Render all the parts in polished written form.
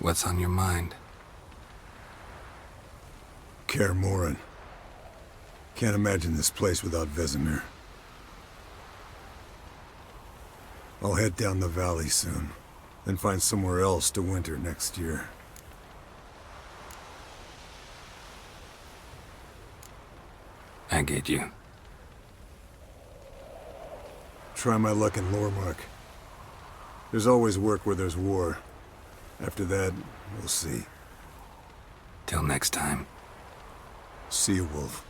What's on your mind? Kaer Morhen. Can't imagine this place without Vesemir. I'll head down the valley soon, then find somewhere else to winter next year. I get you. Try my luck in Lormark. There's always work where there's war. After that, we'll see. Till next time. See you, Wolf.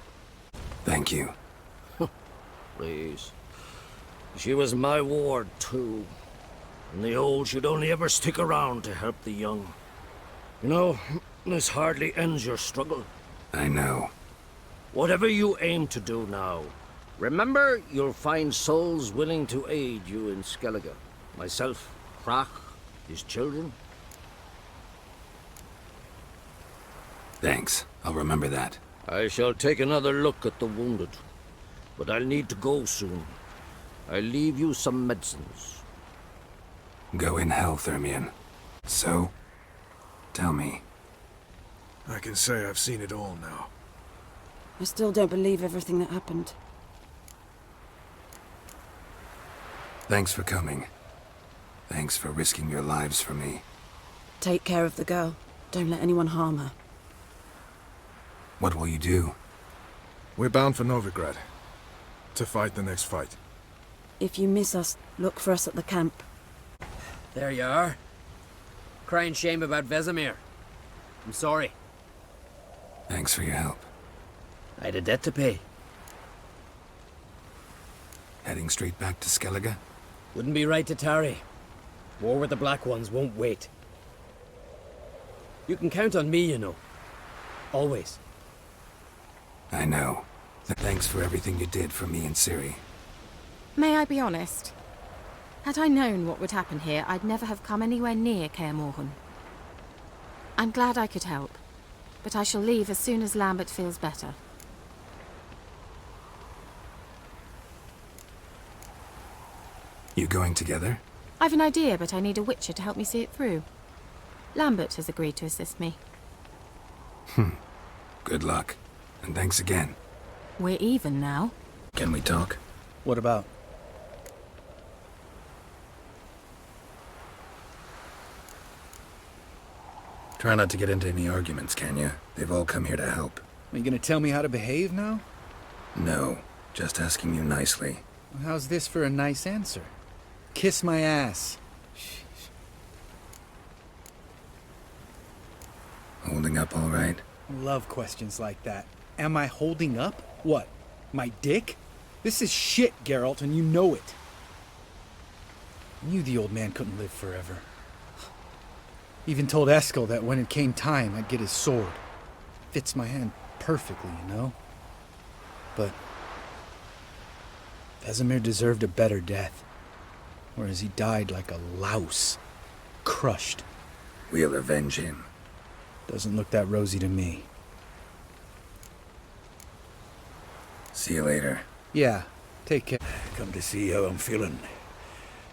Thank you. Please. She was my ward, too. And the old should only ever stick around to help the young. You know, this hardly ends your struggle. I know. Whatever you aim to do now, remember you'll find souls willing to aid you in Skellige. Myself, Krach, his children. Thanks. I'll remember that. I shall take another look at the wounded. But I'll need to go soon. I'll leave you some medicines. Go in health, Ermion. So, tell me. I can say I've seen it all now. I still don't believe everything that happened. Thanks for coming. Thanks for risking your lives for me. Take care of the girl. Don't let anyone harm her. What will you do? We're bound for Novigrad. To fight the next fight. If you miss us, look for us at the camp. There you are. Crying shame about Vesemir. I'm sorry. Thanks for your help. I had a debt to pay. Heading straight back to Skellige? Wouldn't be right to tarry. War with the Black Ones won't wait. You can count on me, you know. Always. I know. Thanks for everything you did for me and Ciri. May I be honest? Had I known what would happen here, I'd never have come anywhere near Kaer Morhen. I'm glad I could help, but I shall leave as soon as Lambert feels better. You going together? I've an idea, but I need a witcher to help me see it through. Lambert has agreed to assist me. Good luck. And thanks again. We're even now. Can we talk? What about? Try not to get into any arguments, can you? They've all come here to help. Are you gonna tell me how to behave now? No, just asking you nicely. Well, how's this for a nice answer? Kiss my ass. Holding up all right? I love questions like that. Am I holding up? What? My dick? This is shit, Geralt, and you know it. I knew the old man couldn't live forever. Even told Eskel that when it came time, I'd get his sword. Fits my hand perfectly, you know? But Vesemir deserved a better death. Whereas he died like a louse. Crushed. We'll avenge him. Doesn't look that rosy to me. See you later. Yeah, take care. Come to see how I'm feeling.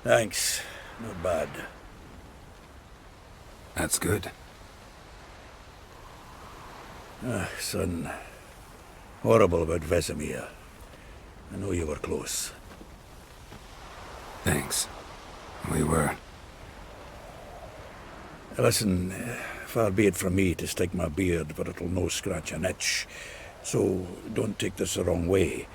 Thanks. Not bad. That's good. Son. Horrible about Vesemir. I know you were close. Thanks. We were. Listen, far be it from me to stick my beard, but it'll no scratch an itch. So don't take this the wrong way.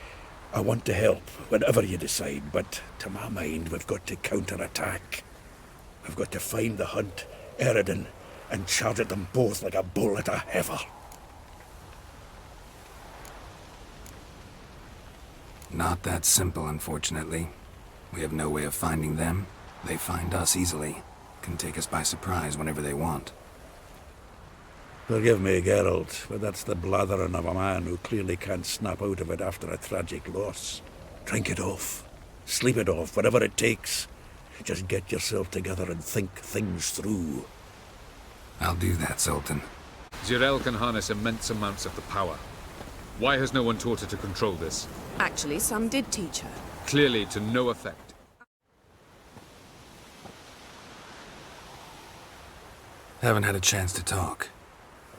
I want to help, whatever you decide, but to my mind, we've got to counterattack. We've got to find the Hunt, Eredin, and charge at them both like a bull at a heifer. Not that simple, unfortunately. We have no way of finding them. They find us easily. Can take us by surprise whenever they want. Forgive me, Geralt, but that's the blathering of a man who clearly can't snap out of it after a tragic loss. Drink it off. Sleep it off, whatever it takes. Just get yourself together and think things through. I'll do that, Sultan. Jirel can harness immense amounts of the power. Why has no one taught her to control this? Actually, some did teach her. Clearly to no effect. Haven't had a chance to talk.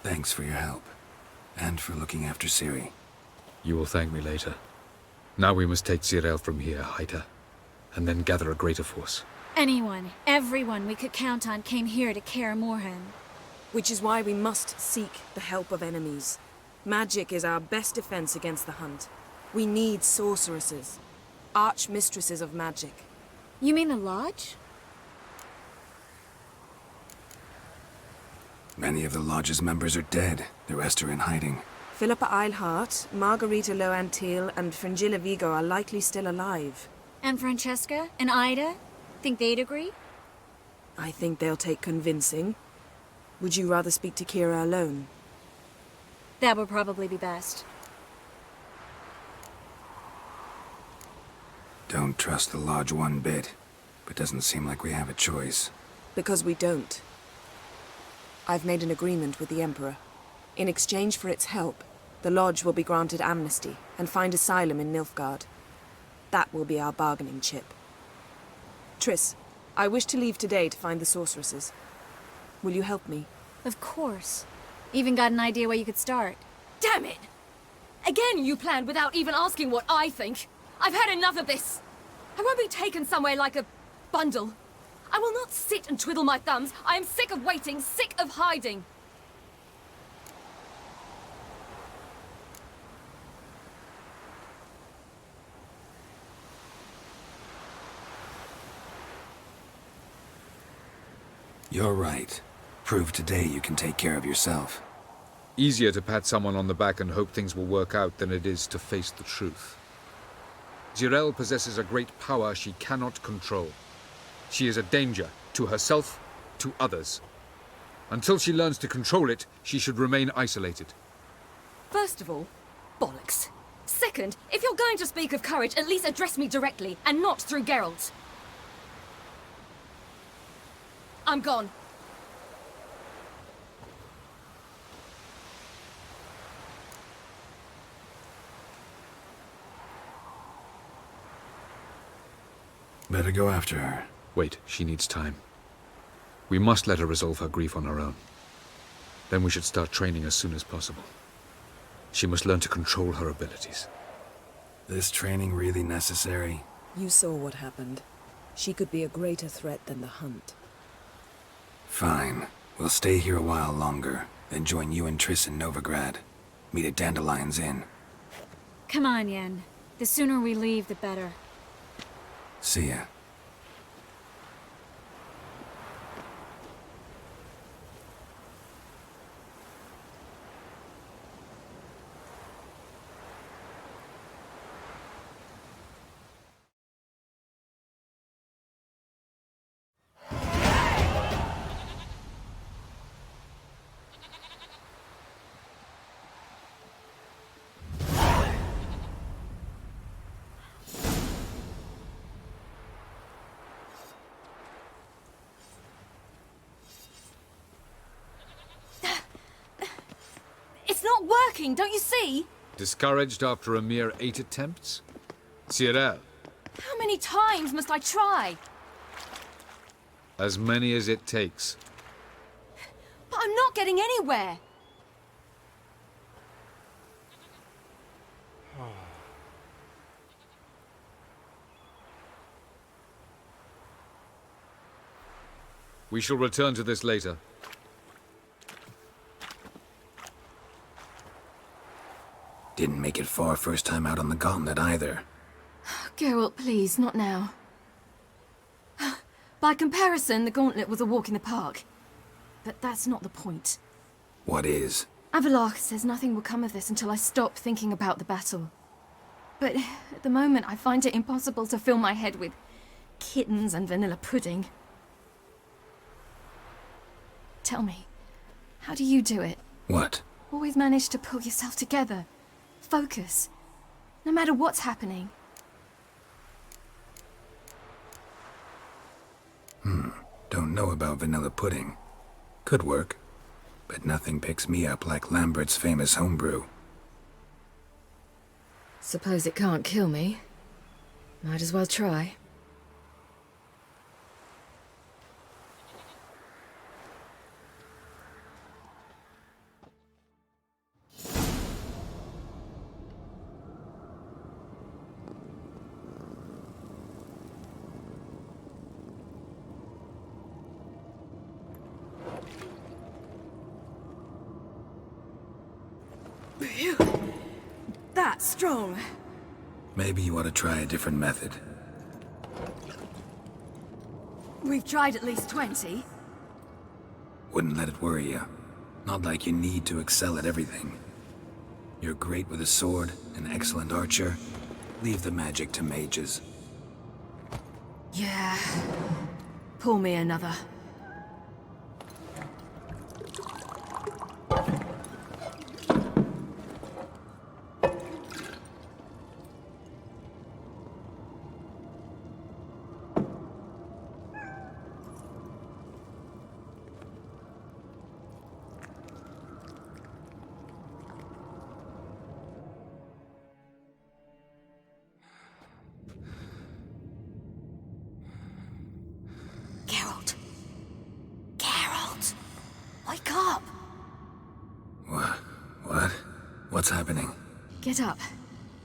Thanks for your help. And for looking after Ciri. You will thank me later. Now we must take Cyril from here, Haida, and then gather a greater force. Anyone, everyone we could count on came here to Kaer Morhen. Which is why we must seek the help of enemies. Magic is our best defense against the hunt. We need sorceresses. Archmistresses of magic. You mean the Lodge? Many of the Lodge's members are dead. The rest are in hiding. Philippa Eilhart, Margarita Loantil, and Fringilla Vigo are likely still alive. And Francesca and Ida? Think they'd agree? I think they'll take convincing. Would you rather speak to Kira alone? That would probably be best. Don't trust the Lodge one bit, but doesn't seem like we have a choice. Because we don't. I've made an agreement with the Emperor. In exchange for its help, the Lodge will be granted amnesty and find asylum in Nilfgaard. That will be our bargaining chip. Triss, I wish to leave today to find the sorceresses. Will you help me? Of course. Even got an idea where you could start. Damn it! Again you planned without even asking what I think. I've had enough of this. I won't be taken somewhere like a bundle. I will not sit and twiddle my thumbs. I am sick of waiting, sick of hiding. You're right. Prove today you can take care of yourself. Easier to pat someone on the back and hope things will work out than it is to face the truth. Jirel possesses a great power she cannot control. She is a danger to herself, to others. Until she learns to control it, she should remain isolated. First of all, bollocks. Second, if you're going to speak of courage, at least address me directly, and not through Geralt. I'm gone. Better go after her. Wait, she needs time. We must let her resolve her grief on her own. Then we should start training as soon as possible. She must learn to control her abilities. This training really necessary? You saw what happened. She could be a greater threat than the hunt. Fine. We'll stay here a while longer, then join you and Triss in Novigrad. Meet at Dandelion's Inn. Come on, Yen. The sooner we leave, the better. See ya. It's not working, don't you see? Discouraged after a mere 8 attempts? Cyril, How many times must I try? as many as it takes. But I'm not getting anywhere. We shall return to this later. Didn't make it far first time out on the gauntlet either. Geralt, please, not now. By comparison, the gauntlet was a walk in the park. But that's not the point. What is? Avalach says nothing will come of this until I stop thinking about the battle. But at the moment, I find it impossible to fill my head with kittens and vanilla pudding. Tell me, how do you do it? What? Always manage to pull yourself together. Focus. No matter what's happening. Don't know about vanilla pudding. Could work. But nothing picks me up like Lambert's famous homebrew. Suppose it can't kill me. Might as well try. Phew. That's strong. Maybe you ought to try a different method. We've tried at least 20. Wouldn't let it worry you. Not like you need to excel at everything. You're great with a sword, an excellent archer. Leave the magic to mages. Yeah. Pour me another. Wake up! What? What's happening? Get up.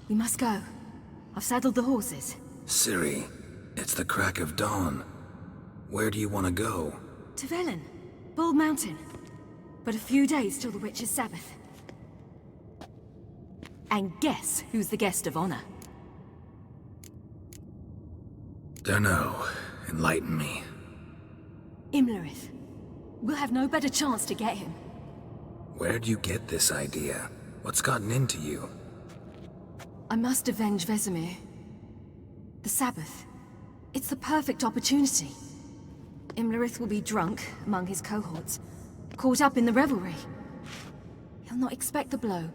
We must go. I've saddled the horses. Ciri, it's the crack of dawn. Where do you want to go? To Velen. Bald Mountain. But a few days till the Witch's Sabbath. And guess who's the guest of honor? Dunno. Enlighten me. Imlerith. We'll have no better chance to get him. Where'd you get this idea? What's gotten into you? I must avenge Vesemir. The Sabbath. It's the perfect opportunity. Imlerith will be drunk among his cohorts, caught up in the revelry. He'll not expect the blow.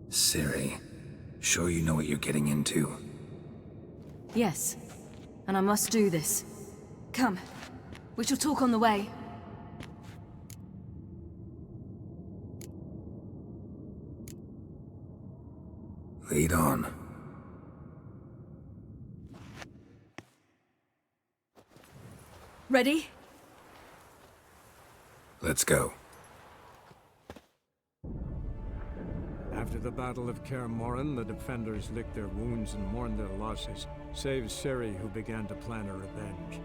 Ciri, sure you know what you're getting into? Yes, and I must do this. Come, we shall talk on the way. Lead on. Ready? Let's go. After the Battle of Kaer Morhen, the defenders licked their wounds and mourned their losses, save Ciri, who began to plan a revenge.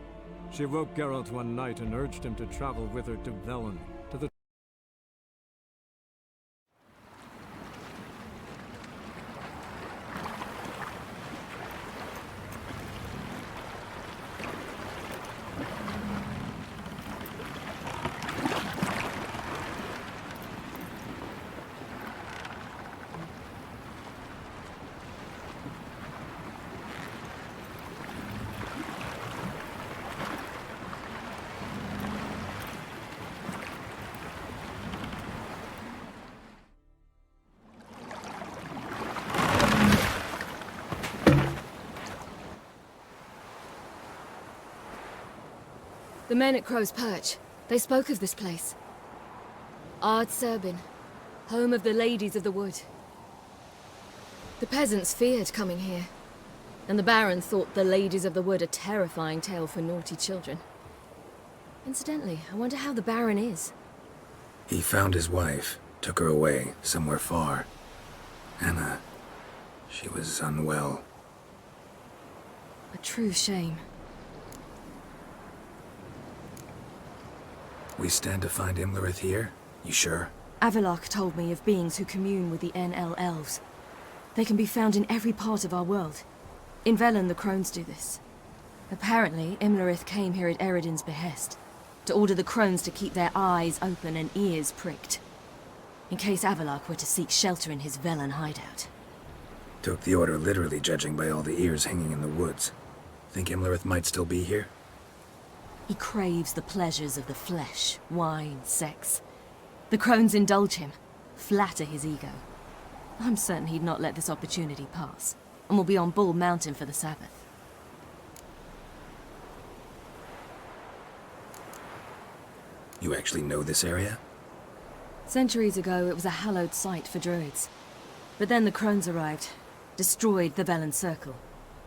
She woke Geralt one night and urged him to travel with her to Velen, to the The men at Crow's Perch, they spoke of this place. Ard Serbin, home of the Ladies of the Wood. The peasants feared coming here, and the Baron thought the Ladies of the Wood a terrifying tale for naughty children. Incidentally, I wonder how the Baron is. He found his wife, took her away, somewhere far. Anna, she was unwell. A true shame. We stand to find Imlerith here? You sure? Avalok told me of beings who commune with the NL elves. They can be found in every part of our world. In Velen, the Crones do this. Apparently, Imlerith came here at Eredin's behest, to order the Crones to keep their eyes open and ears pricked, in case Avalok were to seek shelter in his Velen hideout. Took the order literally, judging by all the ears hanging in the woods. Think Imlerith might still be here? He craves the pleasures of the flesh, wine, sex. The Crones indulge him, flatter his ego. I'm certain he'd not let this opportunity pass, and will be on Bull Mountain for the Sabbath. You actually know this area? Centuries ago, it was a hallowed site for druids. But then the Crones arrived, destroyed the Velen Circle,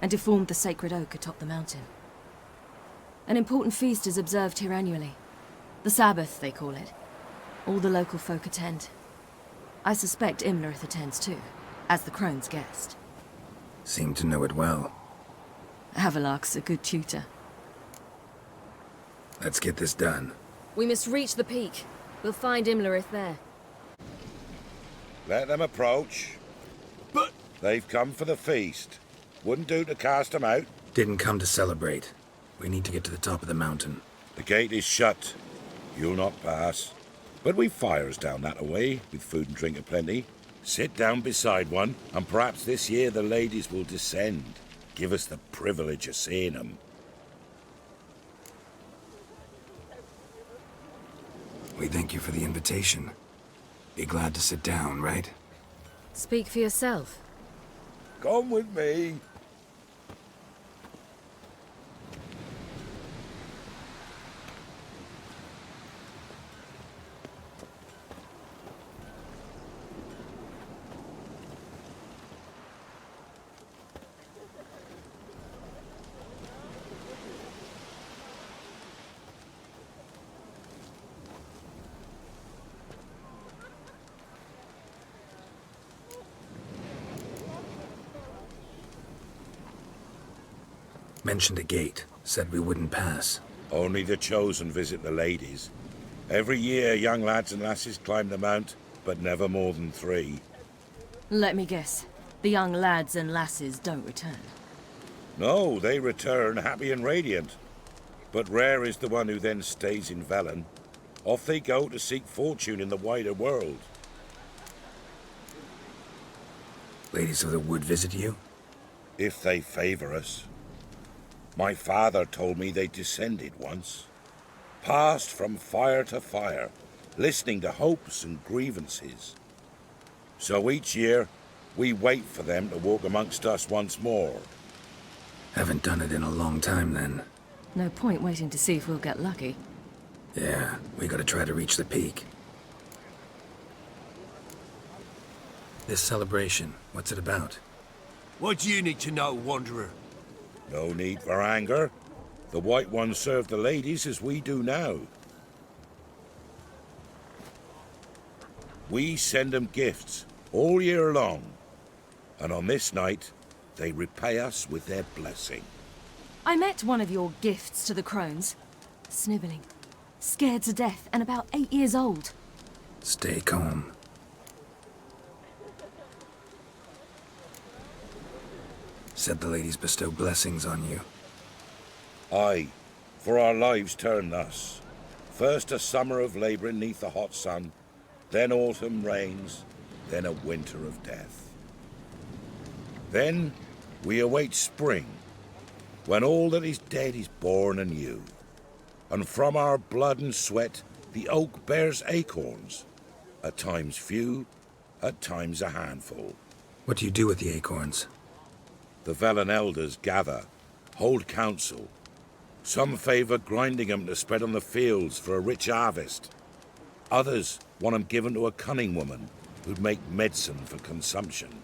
and deformed the sacred oak atop the mountain. An important feast is observed here annually. The Sabbath, they call it. All the local folk attend. I suspect Imlerith attends too, as the Crone's guest. Seem to know it well. Avalok's a good tutor. Let's get this done. We must reach the peak. We'll find Imlerith there. Let them approach. But... They've come for the feast. Wouldn't do to cast them out. Didn't come to celebrate. We need to get to the top of the mountain. The gate is shut. You'll not pass. But we've fires down that away, with food and drink aplenty. Sit down beside one, and perhaps this year the ladies will descend. Give us the privilege of seeing them. We thank you for the invitation. Be glad to sit down, right? Speak for yourself. Come with me. Mentioned a gate. Said we wouldn't pass. Only the chosen visit the ladies. Every year, young lads and lasses climb the mount, but never more than 3. Let me guess. The young lads and lasses don't return. No, they return happy and radiant. But rare is the one who then stays in Velen. Off they go to seek fortune in the wider world. Ladies of the Wood visit you? If they favor us. My father told me they descended once. Passed from fire to fire, listening to hopes and grievances. So each year, we wait for them to walk amongst us once more. Haven't done it in a long time, then. No point waiting to see if we'll get lucky. Yeah, we gotta try to reach the peak. This celebration, what's it about? What do you need to know, Wanderer? No need for anger. The White Ones serve the ladies as we do now. We send them gifts all year long. And on this night, they repay us with their blessing. I met one of your gifts to the Crones. Snivelling. Scared to death and about 8 years old. Stay calm. Said the ladies bestow blessings on you. Aye, for our lives turn thus. First a summer of labouring neath the hot sun, then autumn rains, then a winter of death. Then we await spring, when all that is dead is born anew. And from our blood and sweat the oak bears acorns, at times few, at times a handful. What do you do with the acorns? The Velen elders gather, hold council. Some favour grinding 'em to spread on the fields for a rich harvest. Others want 'em given to a cunning woman who'd make medicine for consumption.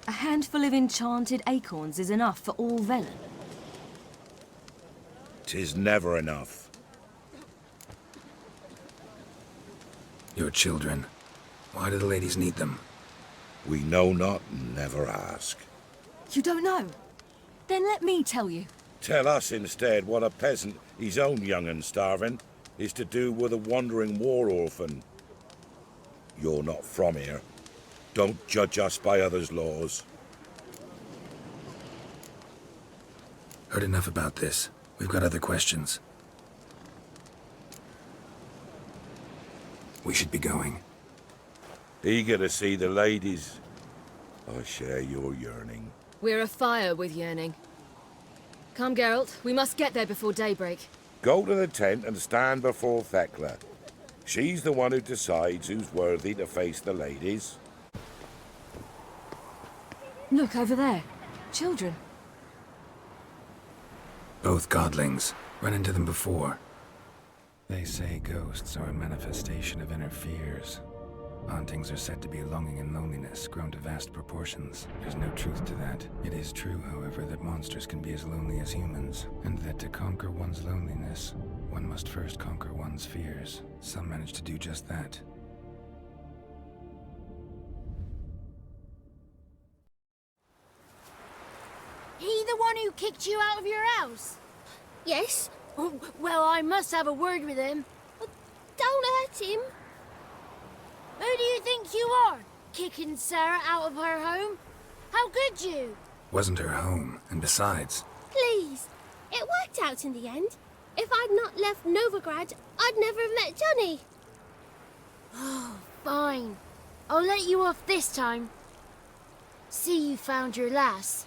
A handful of enchanted acorns is enough for all Velen. 'Tis never enough. Your children. Why do the ladies need them? We know not and never ask. You don't know? Then let me tell you. Tell us instead what a peasant, his own young and starving, is to do with a wandering war orphan. You're not from here. Don't judge us by others' laws. Heard enough about this. We've got other questions. We should be going. Eager to see the ladies. I share your yearning. We're afire with yearning. Come, Geralt. We must get there before daybreak. Go to the tent and stand before Thekla. She's the one who decides who's worthy to face the ladies. Look, over there. Children. Both godlings. Run into them before. They say ghosts are a manifestation of inner fears. Hauntings are said to be longing and loneliness grown to vast proportions. There's no truth to that. It is true, however, that monsters can be as lonely as humans, and that to conquer one's loneliness, one must first conquer one's fears. Some manage to do just that. He the one who kicked you out of your house? Yes, Oh, well, I must have a word with him. Don't hurt him. Who do you think you are? Kicking Sarah out of her home? How could you? Wasn't her home, and besides... Please. It worked out in the end. If I'd not left Novigrad, I'd never have met Johnny. Oh, fine. I'll let you off this time. See, you found your lass.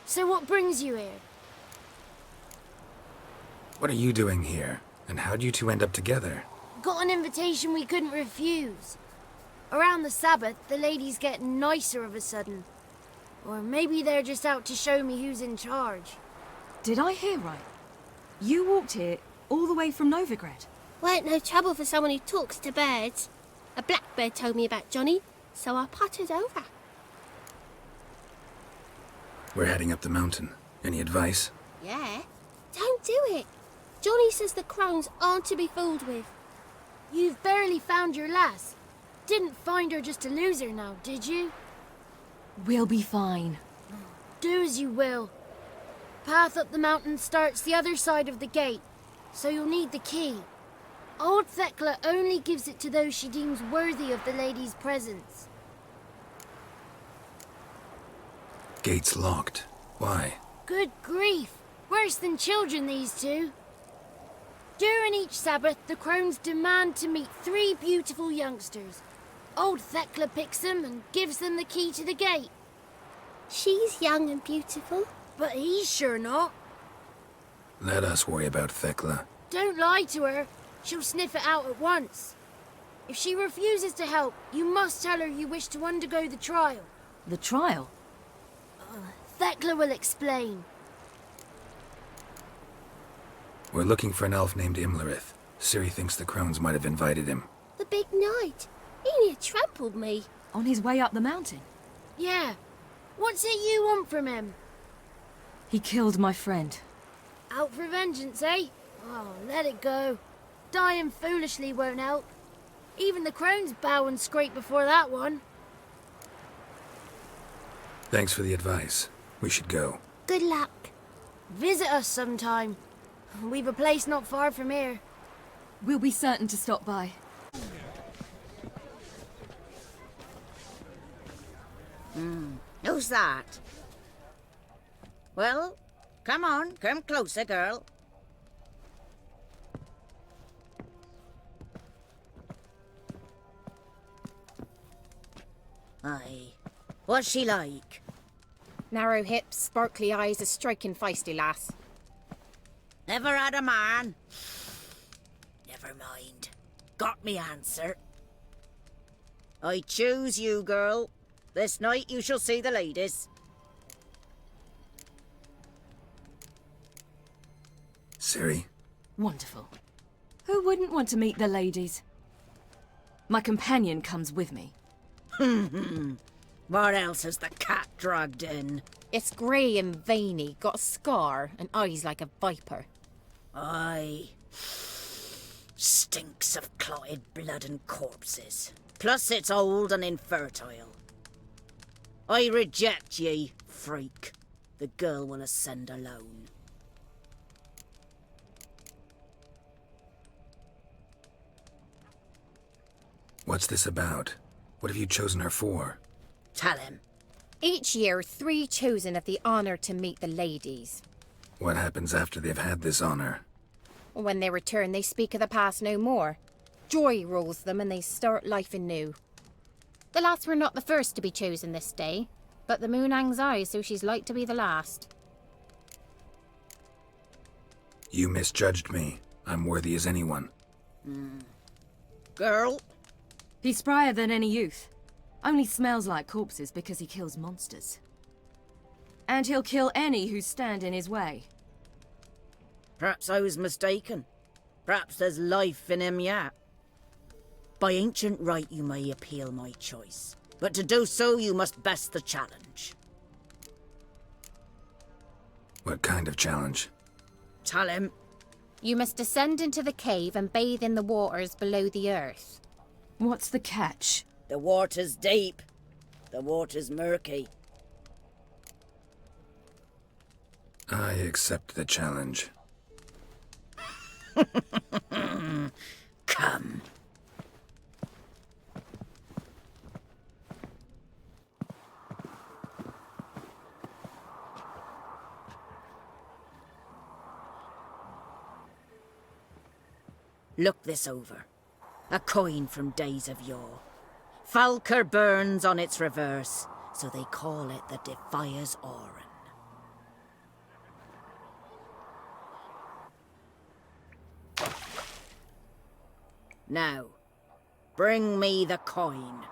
So what brings you here? What are you doing here? And how'd you two end up together? Got an invitation we couldn't refuse. Around the Sabbath, the ladies get nicer of a sudden. Or maybe they're just out to show me who's in charge. Did I hear right? You walked here all the way from Novigrad? Weren't no trouble for someone who talks to birds. A blackbird told me about Johnny, so I pottered over. We're heading up the mountain. Any advice? Yeah? Don't do it. Johnny says the Crones aren't to be fooled with. You've barely found your lass. Didn't find her just to lose her now, did you? We'll be fine. Do as you will. Path up the mountain starts the other side of the gate, so you'll need the key. Old Thekla only gives it to those she deems worthy of the lady's presence. Gate's locked. Why? Good grief! Worse than children, these two. During each Sabbath, the Crones demand to meet 3 beautiful youngsters. Old Thekla picks them and gives them the key to the gate. She's young and beautiful. But he's sure not. Let us worry about Thekla. Don't lie to her. She'll sniff it out at once. If she refuses to help, you must tell her you wish to undergo the trial. The trial? Thekla will explain. We're looking for an elf named Imlerith. Ciri thinks the Crones might have invited him. The big knight. He near trampled me. On his way up the mountain? Yeah. What's it you want from him? He killed my friend. Out for vengeance, eh? Oh, let it go. Dying foolishly won't help. Even the Crones bow and scrape before that one. Thanks for the advice. We should go. Good luck. Visit us sometime. We've a place not far from here. We'll be certain to stop by. Who's that? Well, come on, come closer, girl. Aye. What's she like? Narrow hips, sparkly eyes, a striking feisty lass. Never had a man? Never mind. Got me answer. I choose you, girl. This night you shall see the ladies. Ciri? Wonderful. Who wouldn't want to meet the ladies? My companion comes with me. What else has the cat dragged in? It's grey and veiny, got a scar, and eyes like a viper. Aye. Stinks of clotted blood and corpses. Plus it's old and infertile. I reject ye, freak. The girl will ascend alone. What's this about? What have you chosen her for? Tell him. Each year, 3 chosen have the honour to meet the ladies. What happens after they've had this honor? When they return, they speak of the past no more. Joy rules them and they start life anew. The lass were not the first to be chosen this day, but the moon hangs high, so she's like to be the last. You misjudged me. I'm worthy as anyone. Girl? He's sprier than any youth. Only smells like corpses because he kills monsters. And he'll kill any who stand in his way. Perhaps I was mistaken. Perhaps there's life in him yet. By ancient right you may appeal my choice, but to do so you must best the challenge. What kind of challenge? Tell him. You must descend into the cave and bathe in the waters below the earth. What's the catch? The water's deep. The water's murky. I accept the challenge. Come. Look this over. A coin from days of yore. Falker burns on its reverse, so they call it the Defier's Oran. Now, bring me the coin.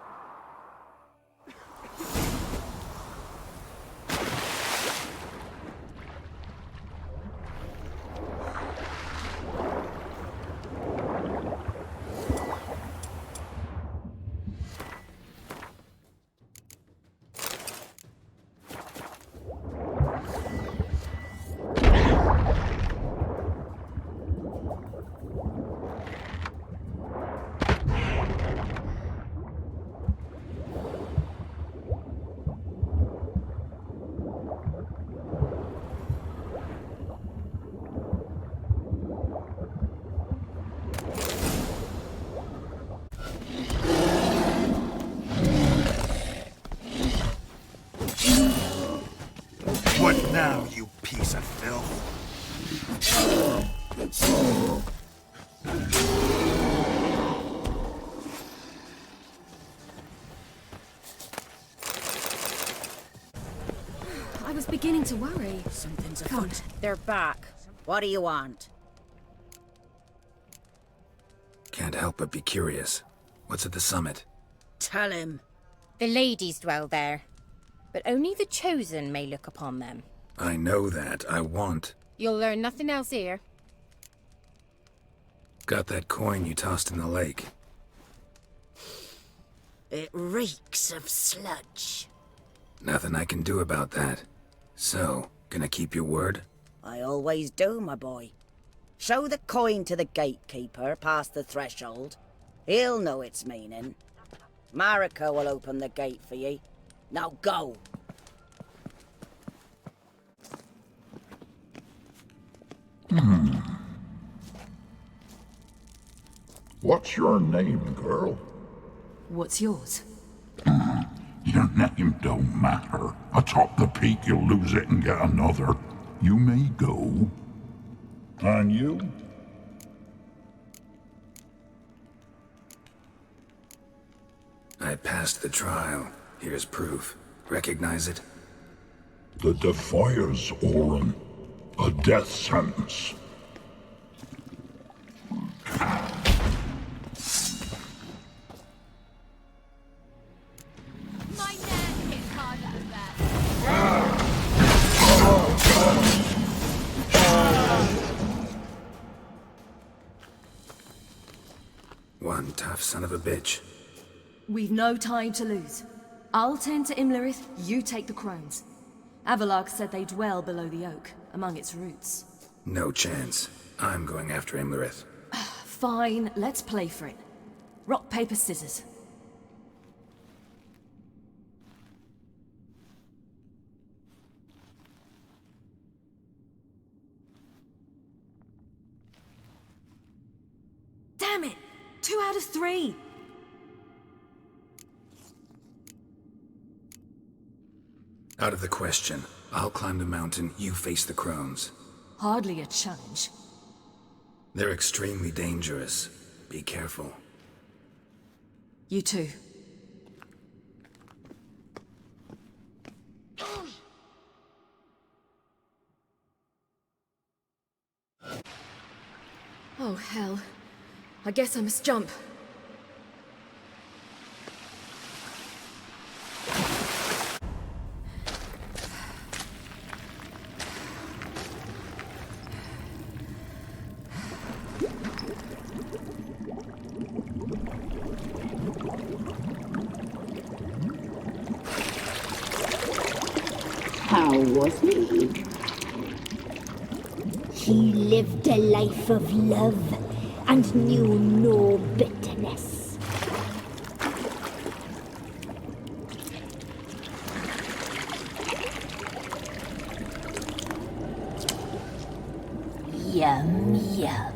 What now, you piece of filth? I was beginning to worry. Something's Come. afoot. They're back. What do you want? Can't help but be curious. What's at the summit? Tell him. The ladies dwell there, but only the chosen may look upon them. I know that. I want. You'll learn nothing else here. Got that coin you tossed in the lake. It reeks of sludge. Nothing I can do about that. So, gonna keep your word? I always do, my boy. Show the coin to the gatekeeper past the threshold. He'll know its meaning. Marika will open the gate for ye. Now go! What's your name, girl? What's yours? Your name don't matter. Atop the peak, you'll lose it and get another. You may go. And you? I passed the trial. Here's proof. Recognize it? The Defier's Oran. A death sentence. My neck hit harder than that. One tough son of a bitch. We've no time to lose. I'll tend to Imlerith, you take the Crones. Avalark said they dwell below the oak, among its roots. No chance. I'm going after Imlerith. Fine, let's play for it. Rock, paper, scissors. Damn it! 2 out of 3! Out of the question. I'll climb the mountain, you face the Crones. Hardly a challenge. They're extremely dangerous. Be careful. You too. Oh, hell. I guess I must jump. How was he? He lived a life of love and knew no bitterness. Yum, yum.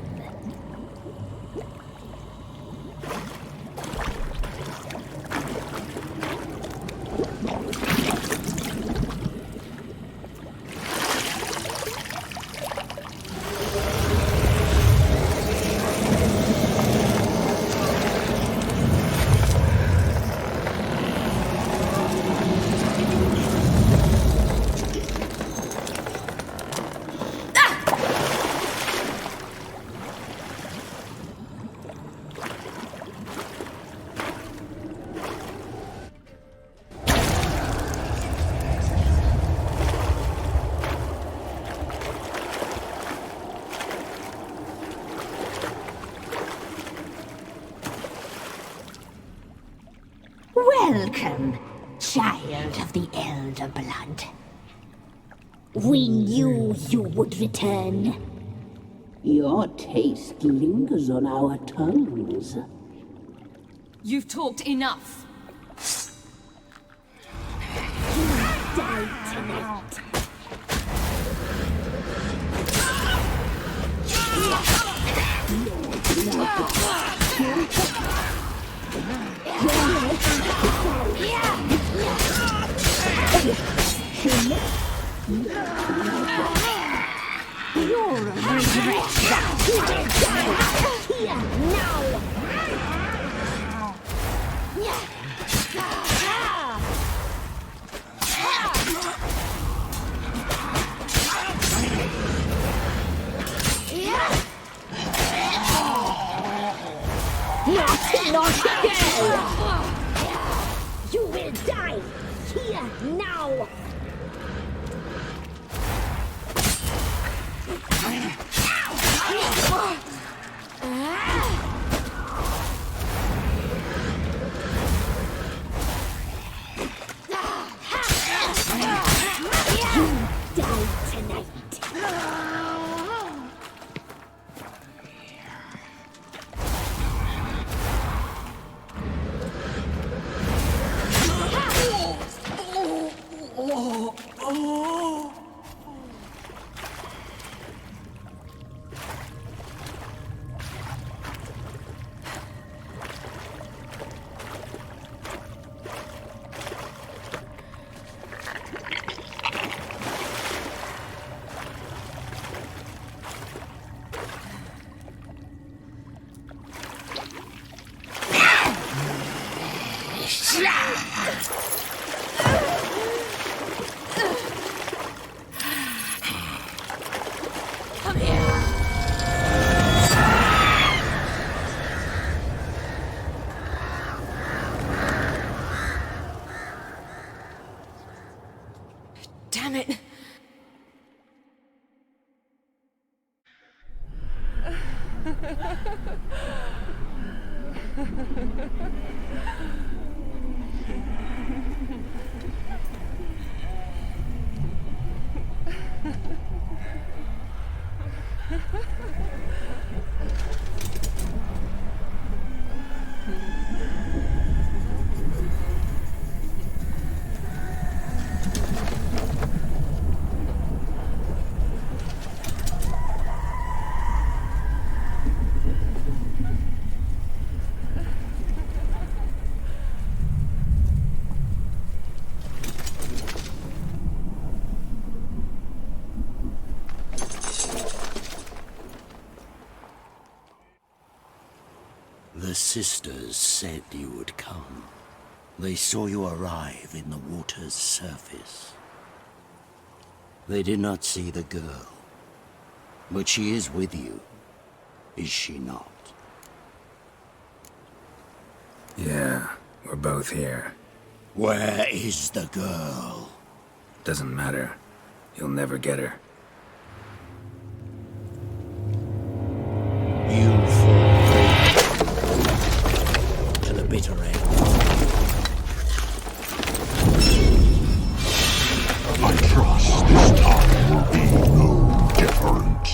Welcome, child of the Elder Blood. We knew you would return. Your taste lingers on our tongues. You've talked enough. You die tonight. You're a regret that you will die here now. Not today! You will die here now! Damn it. The sisters said you would come. They saw you arrive in the water's surface. They did not see the girl. But she is with you, is she not? Yeah, we're both here. Where is the girl? Doesn't matter. You'll never get her. You fall to the bitter end. I trust this time will be no different.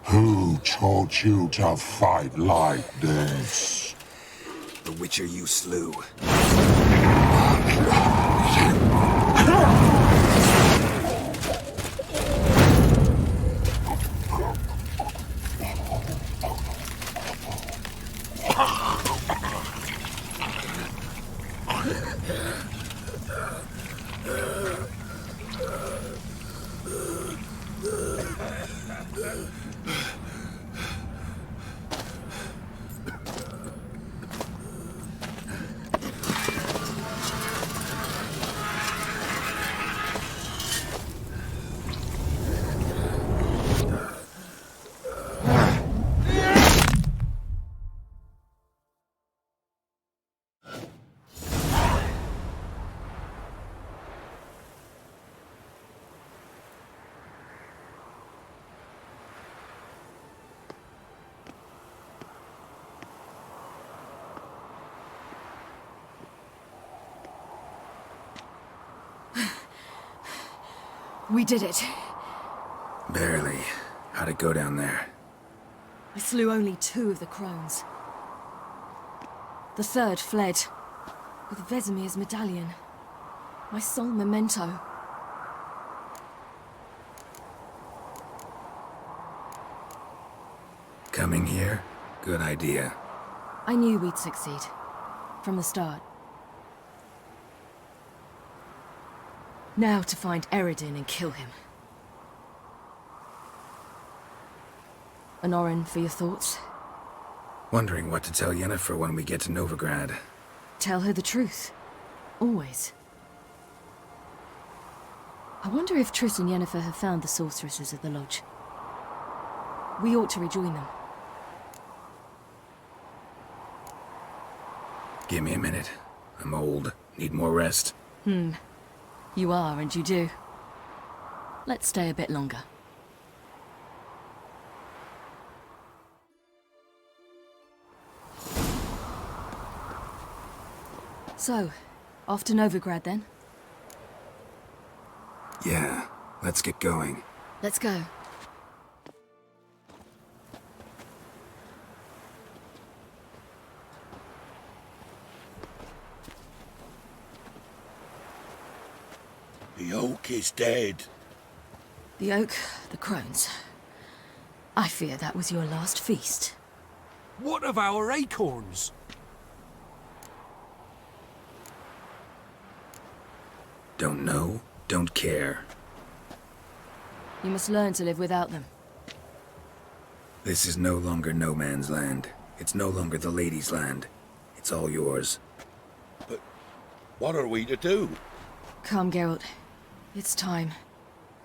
Who taught you to fight like this? The Witcher you slew. We did it. Barely. How'd it go down there? I slew only 2 of the Crones. The 3rd fled, with Vesemir's medallion. My sole memento. Coming here? Good idea. I knew we'd succeed. From the start. Now to find Eredin and kill him. Anorin, for your thoughts? Wondering what to tell Yennefer when we get to Novigrad. Tell her the truth. Always. I wonder if Triss and Yennefer have found the sorceresses at the lodge. We ought to rejoin them. Give me a minute. I'm old. Need more rest. You are, and you do. Let's stay a bit longer. So, off to Novigrad then? Yeah, let's get going. Let's go. The oak is dead. The oak, the Crones. I fear that was your last feast. What of our acorns? Don't know, don't care. You must learn to live without them. This is no longer no man's land. It's no longer the lady's land. It's all yours. But what are we to do? Come, Geralt. It's time.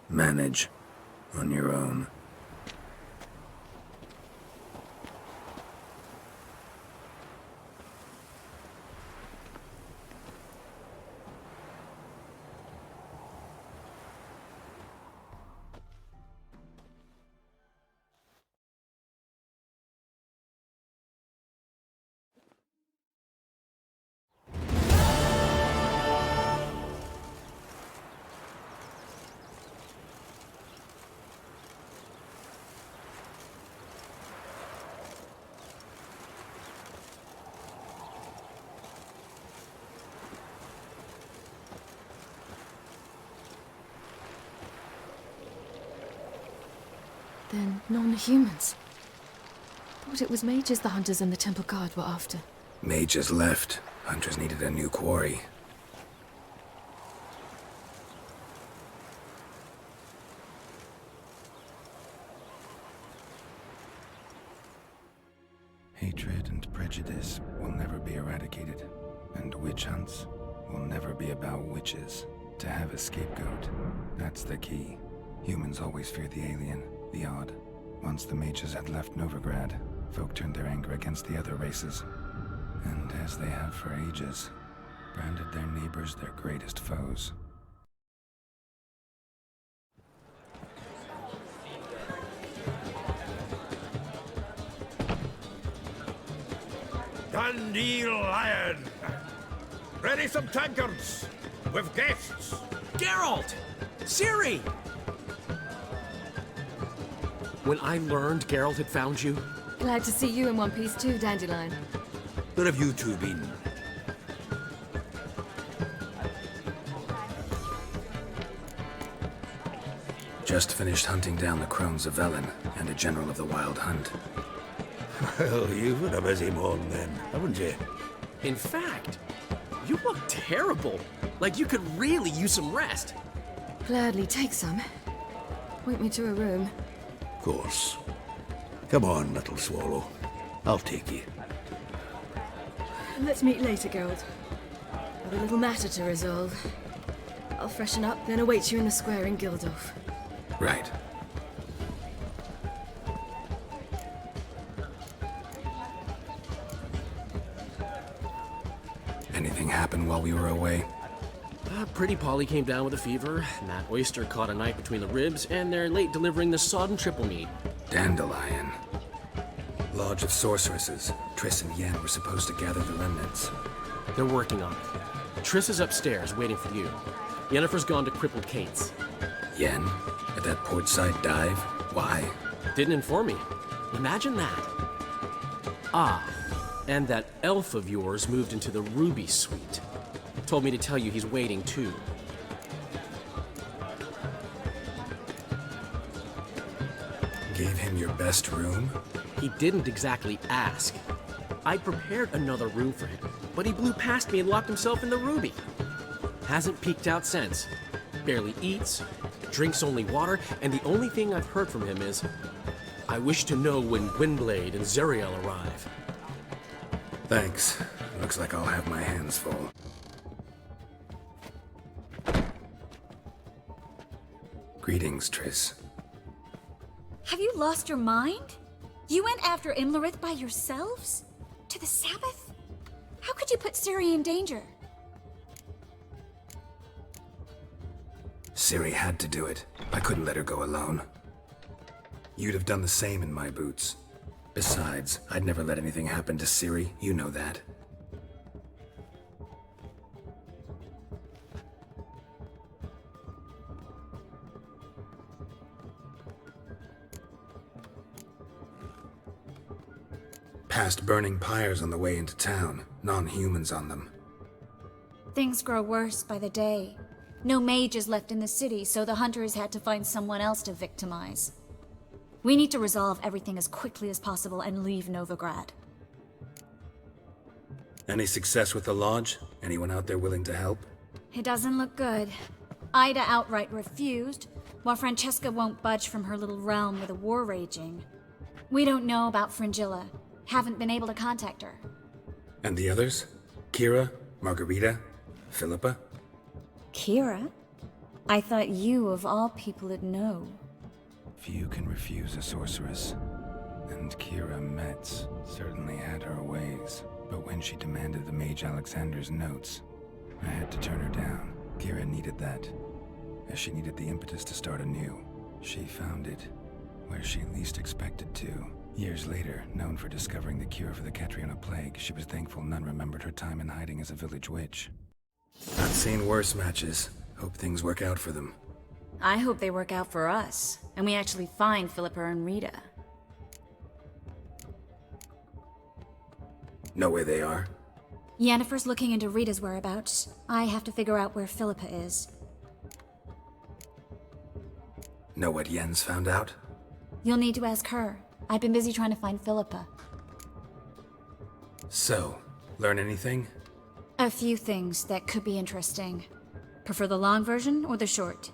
Manage. On your own. Then non-humans. Thought it was mages the hunters and the temple guard were after. Mages left. Hunters needed a new quarry. Hatred and prejudice will never be eradicated, and witch hunts will never be about witches. To have a scapegoat, that's the key. Humans always fear the alien, the odd. Once the mages had left Novigrad, folk turned their anger against the other races. And as they have for ages, branded their neighbors their greatest foes. Dandelion! Ready some tankards! With guests! Geralt! Ciri! When I learned Geralt had found you, Glad to see you in one piece too, Dandelion. where have you two been? Just finished hunting down the Crones of Velen and a general of the Wild Hunt. Well, you've had a busy morning then, haven't you? In fact, you look terrible. Like you could really use some rest. Gladly take some. Point me to a room. course. Come on, little swallow. I'll take you. Let's meet later, Geralt. I've a little matter to resolve. I'll freshen up, then await you in the square in Gildorf. Right. Anything happen while we were away? Pretty Polly came down with a fever, Matt Oyster caught a knife between the ribs, and they're late delivering the sodden triple meat. Dandelion. Lodge of Sorceresses. Triss and Yen were supposed to gather the remnants. They're working on it. Triss is upstairs, waiting for you. Yennefer's gone to crippled Kate's. Yen? At that portside dive? Why? Didn't inform me. Imagine that. Ah, and that elf of yours moved into the Ruby Suite. Told me to tell you he's waiting, too. Gave him your best room? He didn't exactly ask. I'd prepared another room for him, but he blew past me and locked himself in the Ruby. Hasn't peeked out since. Barely eats, drinks only water, and the only thing I've heard from him is, I wish to know when Gwynblade and Zeriel arrive. Thanks. Looks like I'll have my hands full. Greetings, Triss. Have you lost your mind? You went after Imlerith by yourselves? To the Sabbath? How could you put Ciri in danger? Ciri had to do it. I couldn't let her go alone. You'd have done the same in my boots. Besides, I'd never let anything happen to Ciri, you know that. Past burning pyres on the way into town, non-humans on them. Things grow worse by the day. No mages left in the city, so the hunters had to find someone else to victimize. We need to resolve everything as quickly as possible and leave Novigrad. Any success with the lodge? Anyone out there willing to help? It doesn't look good. Ida outright refused, while Francesca won't budge from her little realm with a war raging. We don't know about Fringilla. Haven't been able to contact her. And the others? Kira? Margarita? Philippa? Kira? I thought you, of all people, would know. Few can refuse a sorceress. And Kira Metz certainly had her ways. But when she demanded the Mage Alexander's notes, I had to turn her down. Kira needed that, as she needed the impetus to start anew. She found it where she least expected to. Years later, known for discovering the cure for the Catriona plague, she was thankful none remembered her time in hiding as a village witch. I've seen worse matches. Hope things work out for them. I hope they work out for us, and we actually find Philippa and Rita. Know where they are? Yennefer's looking into Rita's whereabouts. I have to figure out where Philippa is. Know what Yen's found out? You'll need to ask her. I've been busy trying to find Philippa. So, learn anything? A few things that could be interesting. Prefer the long version or the short?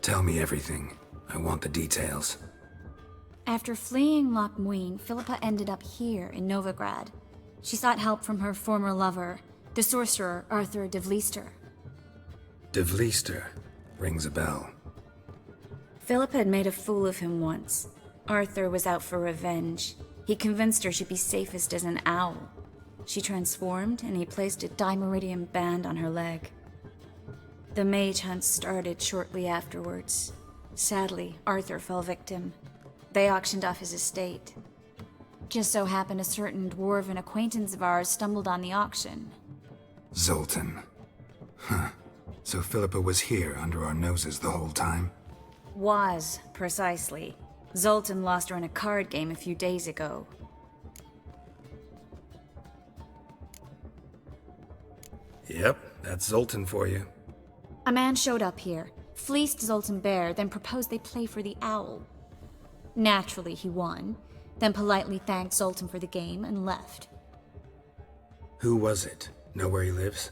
Tell me everything. I want the details. After fleeing Loch Muin, Philippa ended up here in Novigrad. She sought help from her former lover, the sorcerer Arthur de Vlister. De Vlister rings a bell. Philippa had made a fool of him once. Arthur was out for revenge. He convinced her she'd be safest as an owl. She transformed, and he placed a dimeridium band on her leg. The mage hunt started shortly afterwards. Sadly, Arthur fell victim. They auctioned off his estate. Just so happened a certain dwarven acquaintance of ours stumbled on the auction. Zoltan. Huh. So Philippa was here under our noses the whole time? Was, precisely. Zoltan lost her in a card game a few days ago. Yep, that's Zoltan for you. A man showed up here, fleeced Zoltan bare, then proposed they play for the owl. Naturally, he won, then politely thanked Zoltan for the game and left. Who was it? Know where he lives?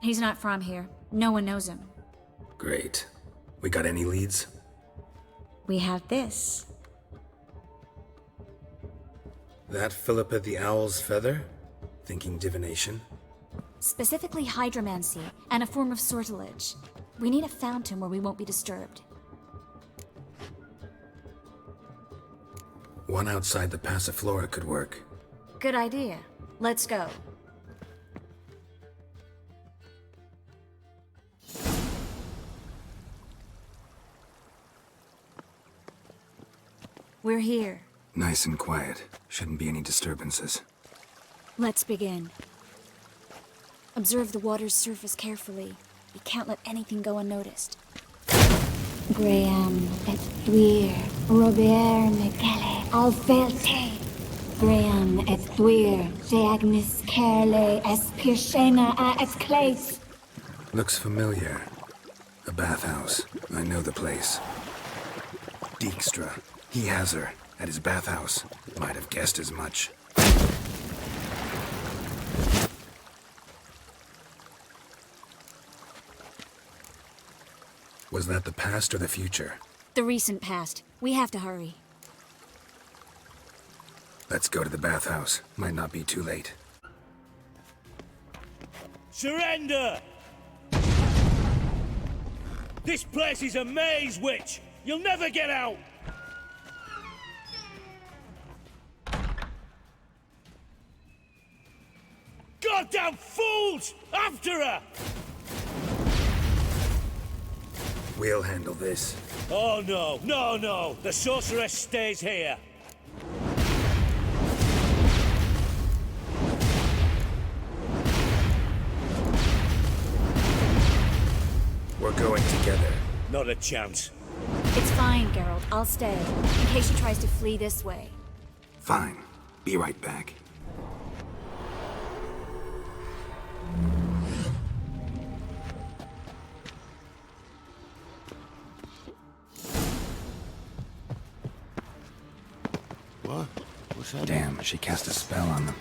He's not from here. No one knows him. Great. We got any leads? we have this. That Philippa the Owl's feather? Thinking divination? Specifically hydromancy and a form of sortilege. We need a fountain where we won't be disturbed. One outside the Passiflora could work. Good idea. Let's go. We're here. Nice and quiet. Shouldn't be any disturbances. Let's begin. Observe the water's surface carefully. You can't let anything go unnoticed. Graham et thuir, Robert Mcgelle, Alfelte. Graham et thuir, Deagnis Kerle, es Pirshena a es Clace. Looks familiar. A bathhouse. I know the place. Dijkstra. He has her. At his bathhouse. Might have guessed as much. Was that the past or the future? The recent past. We have to hurry. Let's go to the bathhouse. Might not be too late. Surrender! This place is a maze, witch! You'll never get out! Goddamn fools! After her! We'll handle this. Oh no, no, no! The sorceress stays here! We're going together. Not a chance. It's fine, Geralt. I'll stay, in case she tries to flee this way. Fine. Be right back. What? What's that? Damn, she cast a spell on them.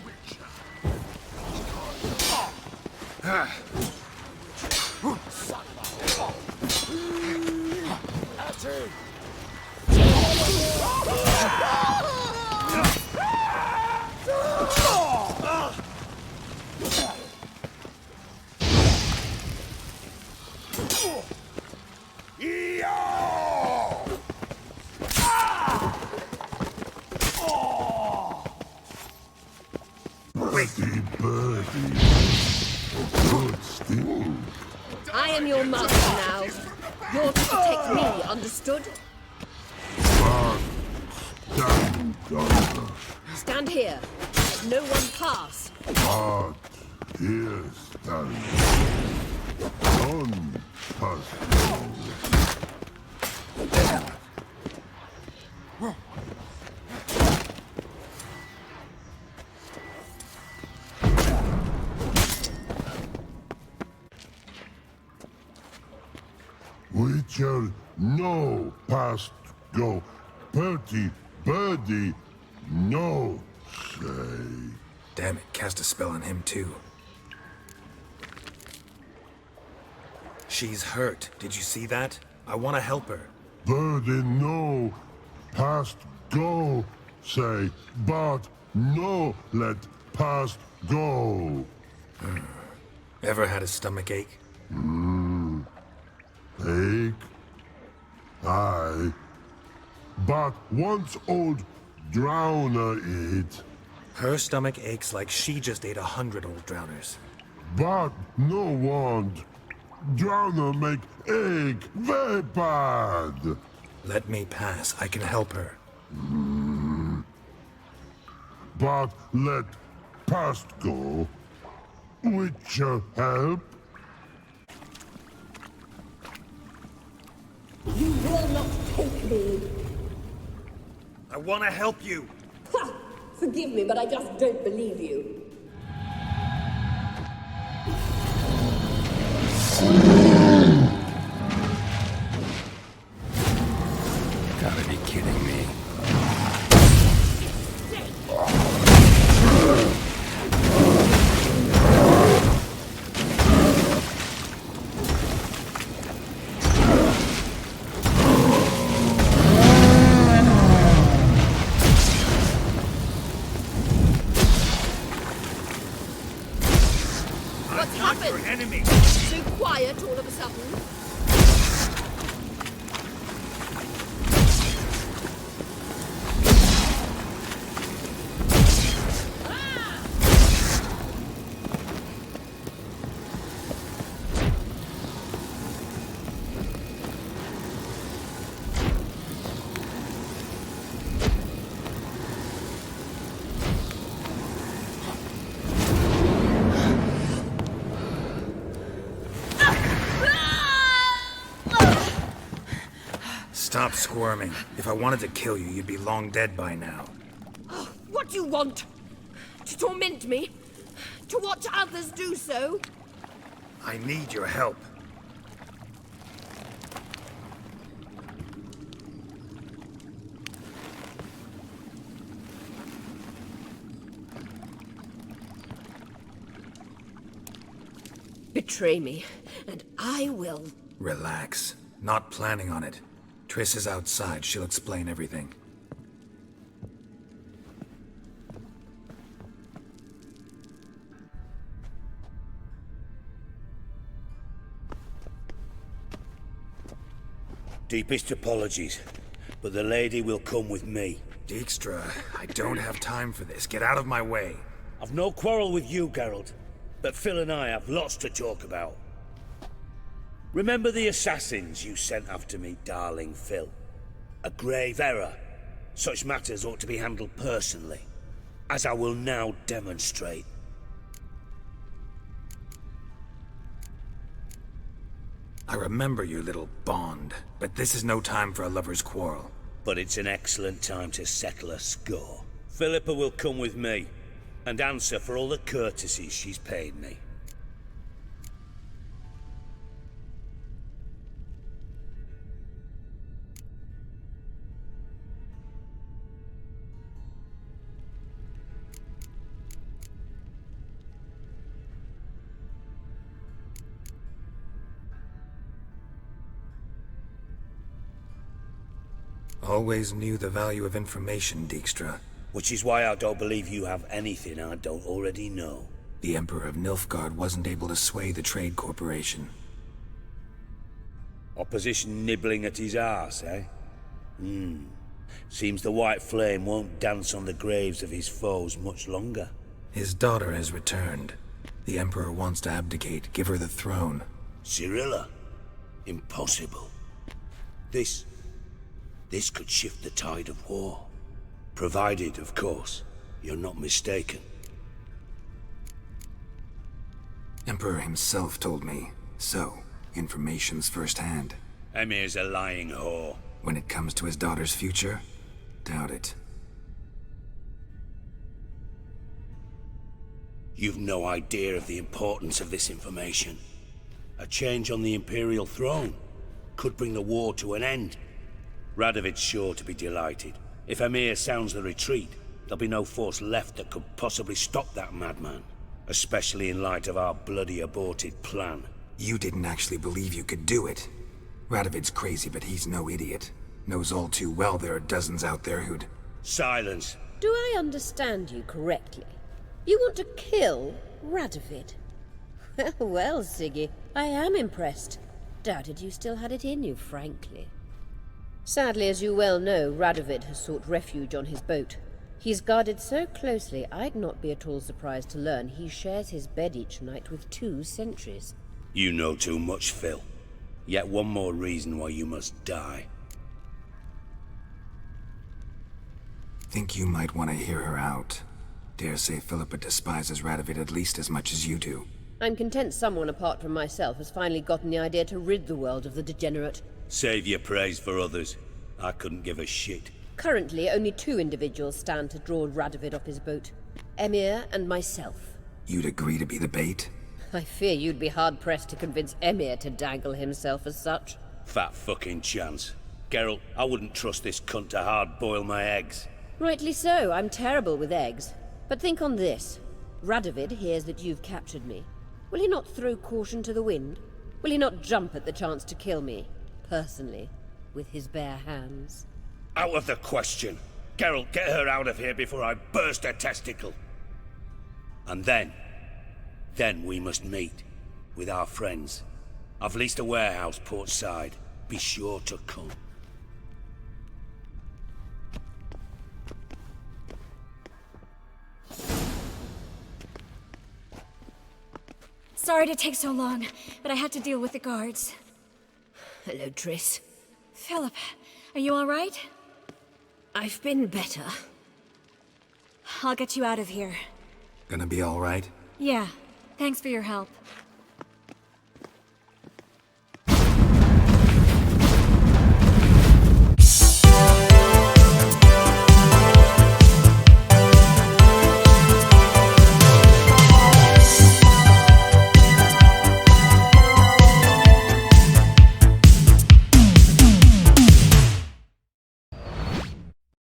I am your master now. You're to protect me, understood? Stand here. Let no one pass. But here stands none pass. Witcher, no past go. Bertie, birdie, no say. Damn it, cast a spell on him too. She's hurt. Did you see that? I want to help her. Birdie, no past go say, but no let past go. Ever had a stomach ache? Ache? Aye. But once old drowner eat. Her stomach aches like she just ate 100 old drowners. But no want. Drowner make ache very bad. Let me pass. I can help her. But let past go. Witcher help. You will not take me. I want to help you. Ha! Forgive me, but I just don't believe you. Gotta be kidding me. Stop squirming. If I wanted to kill you, you'd be long dead by now. Oh, what do you want? To torment me? To watch others do so? I need your help. Betray me, and I will. Relax. Not planning on it. Triss is outside. She'll explain everything. Deepest apologies, but the lady will come with me. Dijkstra, I don't have time for this. Get out of my way. I've no quarrel with you, Geralt, but Phil and I have lots to talk about. Remember the assassins you sent after me, darling Phil? A grave error. Such matters ought to be handled personally, as I will now demonstrate. I remember your little bond, but this is no time for a lover's quarrel. But it's an excellent time to settle a score. Philippa will come with me, and answer for all the courtesies she's paid me. Always knew the value of information, Dijkstra. Which is why I don't believe you have anything I don't already know. The Emperor of Nilfgaard wasn't able to sway the Trade Corporation. Opposition nibbling at his arse, eh? Seems the White Flame won't dance on the graves of his foes much longer. His daughter has returned. The Emperor wants to abdicate, give her the throne. Cirilla? Impossible. This could shift the tide of war. Provided, of course, you're not mistaken. Emperor himself told me. So, information's firsthand. Emir's a lying whore. When it comes to his daughter's future, doubt it. You've no idea of the importance of this information. A change on the Imperial throne could bring the war to an end. Radovid's sure to be delighted. If Emir sounds the retreat, there'll be no force left that could possibly stop that madman. Especially in light of our bloody aborted plan. You didn't actually believe you could do it. Radovid's crazy, but he's no idiot. Knows all too well there are dozens out there who'd... Silence. Do I understand you correctly? You want to kill Radovid? Well, Siggy, I am impressed. Doubted you still had it in you, frankly. Sadly, as you well know, Radovid has sought refuge on his boat. He's guarded so closely, I'd not be at all surprised to learn he shares his bed each night with 2 sentries. You know too much, Phil. Yet one more reason why you must die. Think you might want to hear her out. Dare say Philippa despises Radovid at least as much as you do. I'm content someone apart from myself has finally gotten the idea to rid the world of the degenerate. Save your praise for others. I couldn't give a shit. Currently, only 2 individuals stand to draw Radovid off his boat. Emir and myself. You'd agree to be the bait? I fear you'd be hard-pressed to convince Emir to dangle himself as such. Fat fucking chance. Geralt, I wouldn't trust this cunt to hard-boil my eggs. Rightly so, I'm terrible with eggs. But think on this. Radovid hears that you've captured me. Will he not throw caution to the wind? Will he not jump at the chance to kill me? Personally, with his bare hands. Out of the question. Geralt, get her out of here before I burst her testicle. And then we must meet with our friends. I've leased a warehouse port side. Be sure to come. Sorry to take so long, but I had to deal with the guards. Hello, Triss. Philip, are you all right? I've been better. I'll get you out of here. Gonna be all right? Yeah, thanks for your help.